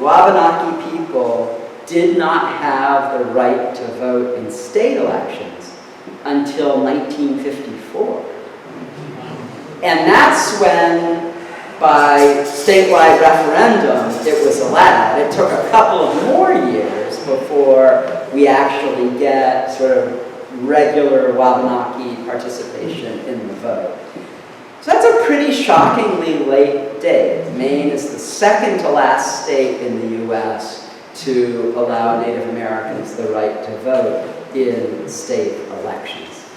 Wabanaki people did not have the right to vote in state elections until 1954. And that's when, by statewide referendum, it was allowed. It took a couple of more years before we actually get sort of regular Wabanaki participation in the vote. So that's a pretty shockingly late date. Maine is the second to last state in the US to allow Native Americans the right to vote in state elections.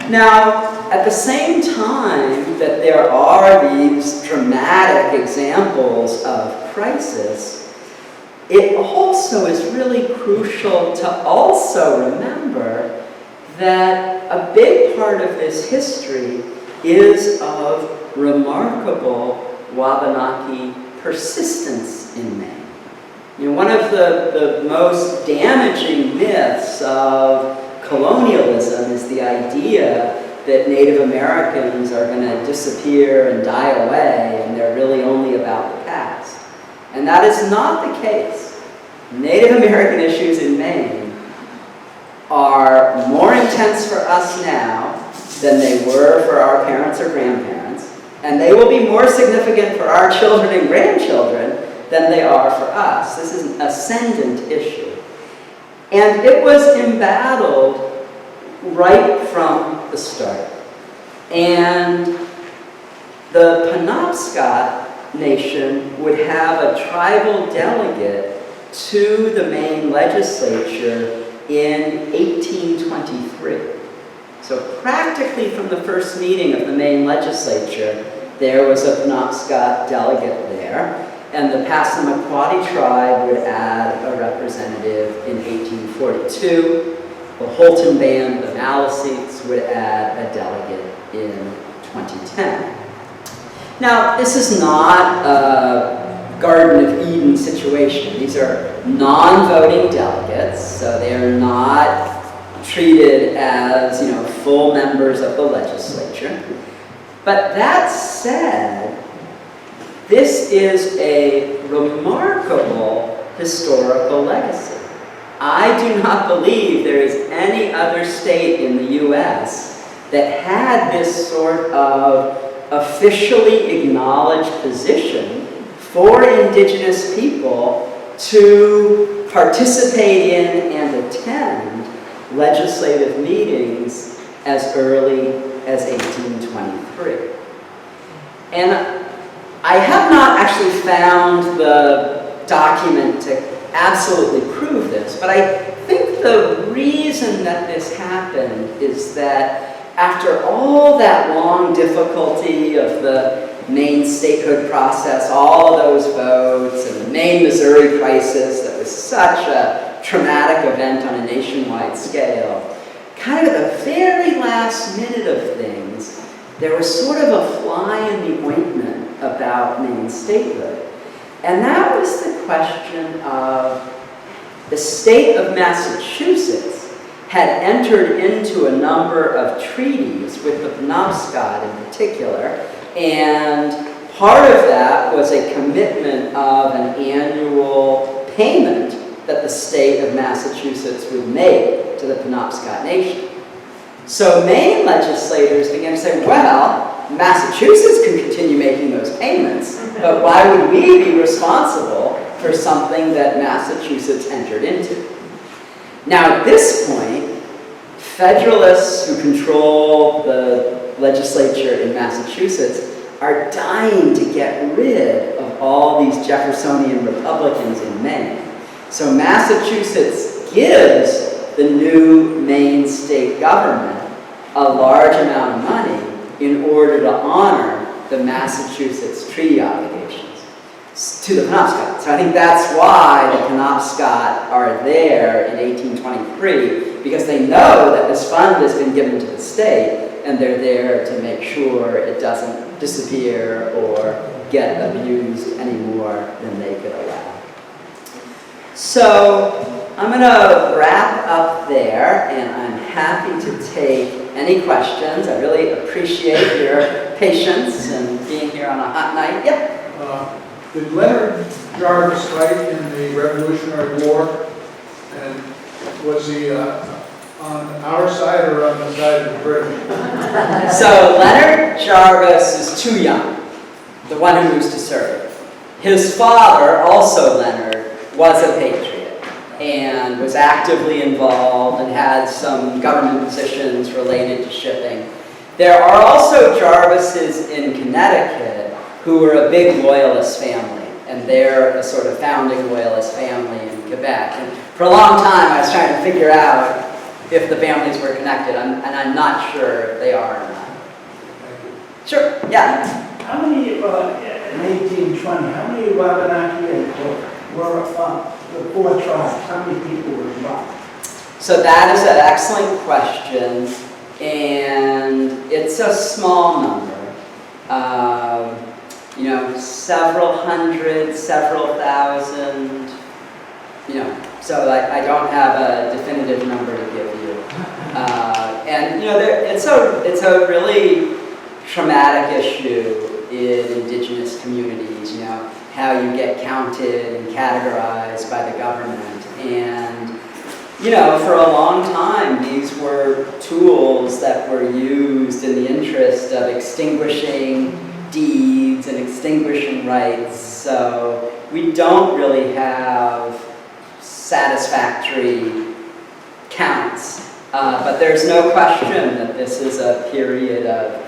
Now, at the same time that there are these dramatic examples of crisis, it also is really crucial to also remember that a big part of this history is of remarkable Wabanaki persistence in Maine. You know, one of the most damaging myths of colonialism is the idea that Native Americans are going to disappear and die away and they're really only about the past. And that is not the case. Native American issues in Maine are more intense for us now than they were for our parents or grandparents, and they will be more significant for our children and grandchildren than they are for us. This is an ascendant issue. And it was embattled right from the start. And the Penobscot Nation would have a tribal delegate to the Maine legislature in 1823. So practically from the first meeting of the Maine legislature, there was a Penobscot delegate there. And the Passamaquoddy tribe would add a representative in 1842. The Holton Band of Maliseets would add a delegate in 2010. Now, this is not a Garden of Eden situation. These are non-voting delegates, so they are not treated as, full members of the legislature. But that said, this is a remarkable historical legacy. I do not believe there is any other state in the US that had this sort of officially acknowledged position for Indigenous people to participate in and attend legislative meetings as early as 1823. And I have not actually found the document to absolutely prove this, but I think the reason that this happened is that after all that long difficulty of the Maine statehood process, all of those votes, and the Maine-Missouri crisis that was such a traumatic event on a nationwide scale, kind of the very last minute of things, there was sort of a fly in the ointment about Maine statehood. And that was the question of the state of Massachusetts had entered into a number of treaties with the Penobscot in particular, and part of that was a commitment of an annual payment that the state of Massachusetts would make to the Penobscot Nation. So Maine legislators began to say, well, Massachusetts can continue making those payments, but why would we be responsible for something that Massachusetts entered into? Now, at this point, Federalists who control the legislature in Massachusetts are dying to get rid of all these Jeffersonian Republicans in Maine. So Massachusetts gives the new Maine state government a large amount of money in order to honor the Massachusetts treaty obligations to the Penobscot. So I think that's why the Penobscot are there in 1823, because they know that this fund has been given to the state, and they're there to make sure it doesn't disappear or get abused any more than they could allow. So I'm going to wrap up there, and I'm happy to take any questions. I really appreciate your patience and being here on a hot night. Yep. Did Leonard Jarvis fight in the Revolutionary War? And was he on our side or on the side of the British? So Leonard Jarvis is too young, the one who used to serve. His father, also Leonard, was a patriot and was actively involved and had some government positions related to shipping. There are also Jarvises in Connecticut who were a big Loyalist family, and they're a sort of founding Loyalist family in Quebec. And for a long time I was trying to figure out if the families were connected, and I'm not sure if they are or not. Sure, yeah. How many, in 1820, how many Wabanaki were the four tribes? How many people were involved? So that is an excellent question, and it's a small number. You know, several hundred, several thousand, you know, so I don't have a definitive number to give you. And, you know, it's a really traumatic issue in indigenous communities, you know, how you get counted and categorized by the government. And, you know, for a long time, these were tools that were used in the interest of extinguishing deeds and extinguishing rights. So we don't really have satisfactory counts. But there's no question that this is a period of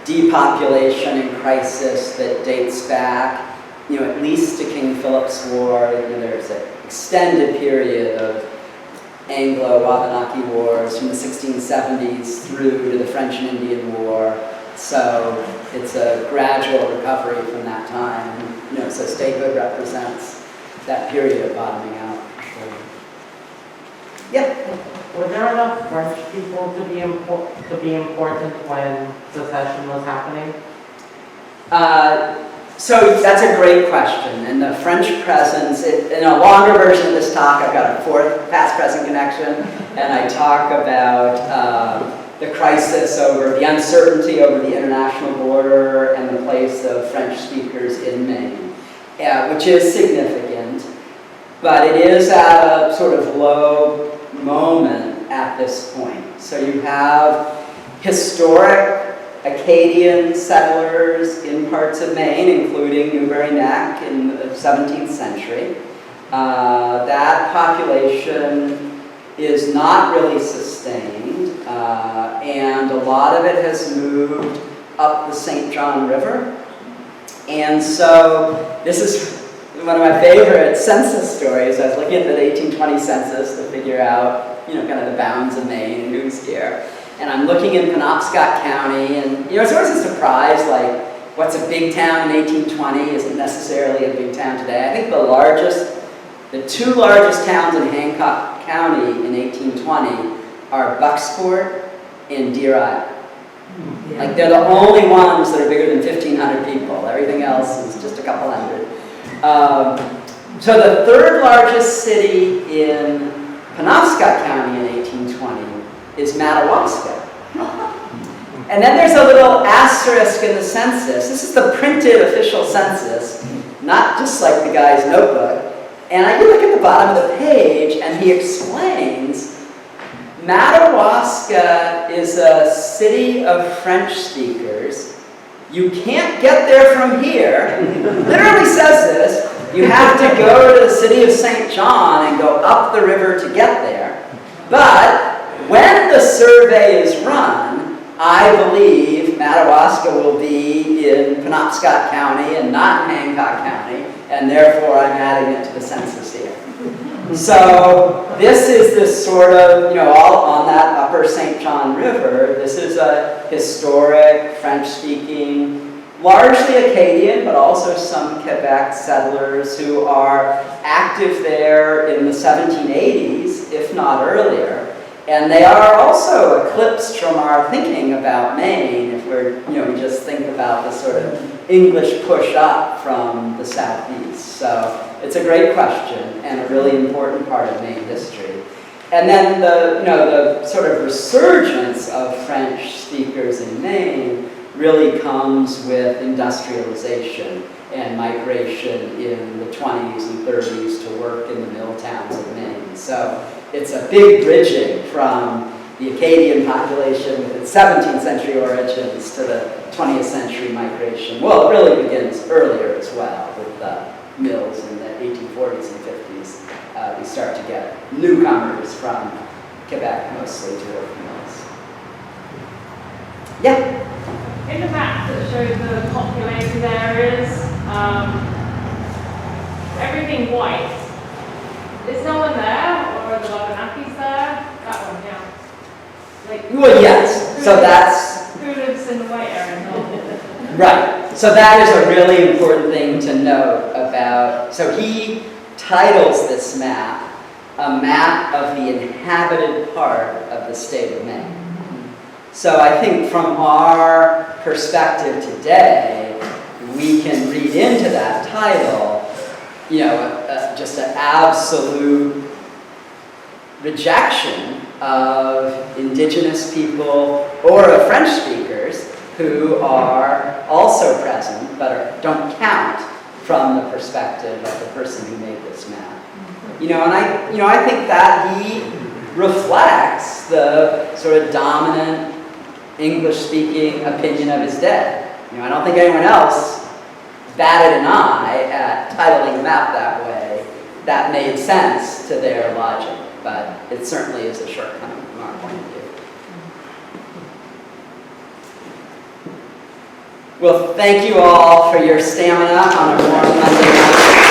depopulation and crisis that dates back, you know, at least to King Philip's War. You know, there's an extended period of Anglo-Wabanaki wars from the 1670s through to the French and Indian War. So it's a gradual recovery from that time. And, you know, so statehood represents that period of bottoming out. Sure. Yeah. Were there enough French people to be important when secession was happening? So that's a great question. And the French presence, in a longer version of this talk, I've got a fourth past-present connection, and I talk about the crisis over, the uncertainty over the international border and the place of French speakers in Maine, which is significant, but it is at a sort of low moment at this point. So you have historic Acadian settlers in parts of Maine, including Newbury Neck in the 17th century. That population is not really sustained, and a lot of it has moved up the St. John River. And so this is one of my favorite census stories. I was looking at the 1820 census to figure out, you know, kind of the bounds of Maine and who's here. And I'm looking in Penobscot County, and, you know, it's always a surprise, like, what's a big town in 1820 isn't necessarily a big town today. I think the two largest towns in Hancock County in 1820 are Bucksport and Deer Isle. Yeah. Like, they're the only ones that are bigger than 1,500 people. Everything else is just a couple hundred. So the third largest city in Penobscot County in 1820 is Madawaska. And then there's a little asterisk in the census. This is the printed official census, not just like the guy's notebook. And I look at the bottom of the page, and he explains, Madawaska is a city of French speakers. You can't get there from here. Literally says this. You have to go to the city of St. John and go up the river to get there. But when the survey is run, I believe Madawaska will be in Penobscot County and not in Hancock County, and therefore I'm adding it to the census here. So this is this sort of, you know, all on that upper St. John River. This is a historic French-speaking, largely Acadian, but also some Quebec settlers who are active there in the 1780s, if not earlier. And they are also eclipsed from our thinking about Maine, if we're, you know, we just think about the sort of English push up from the southeast. So it's a great question and a really important part of Maine history. And then the sort of resurgence of French speakers in Maine really comes with industrialization. and migration in the 20s and 30s to work in the mill towns of Maine. So it's a big bridging from the Acadian population with its 17th century origins to the 20th century migration. Well, it really begins earlier as well with the mills in the 1840s and 50s. We start to get newcomers from Quebec mostly to work mills. Yeah? In the map that shows the populated areas, everything white. Is no one there, or are the Wabanakis there? That one, yeah. Like, Well, yes. So that's who lives in the white area? No. right. So that is a really important thing to note about. So he titles this map a map of the inhabited part of the state of Maine. So I think from our perspective today, we can read into that title, just an absolute rejection of indigenous people or of French speakers who are also present but don't count from the perspective of the person who made this map. And I think that he reflects the sort of dominant English-speaking opinion of his day. I don't think anyone else batted an eye at titling the map that way. That made sense to their logic, but it certainly is a shortcoming from our point of view. Well, thank you all for your stamina on a warm Monday night.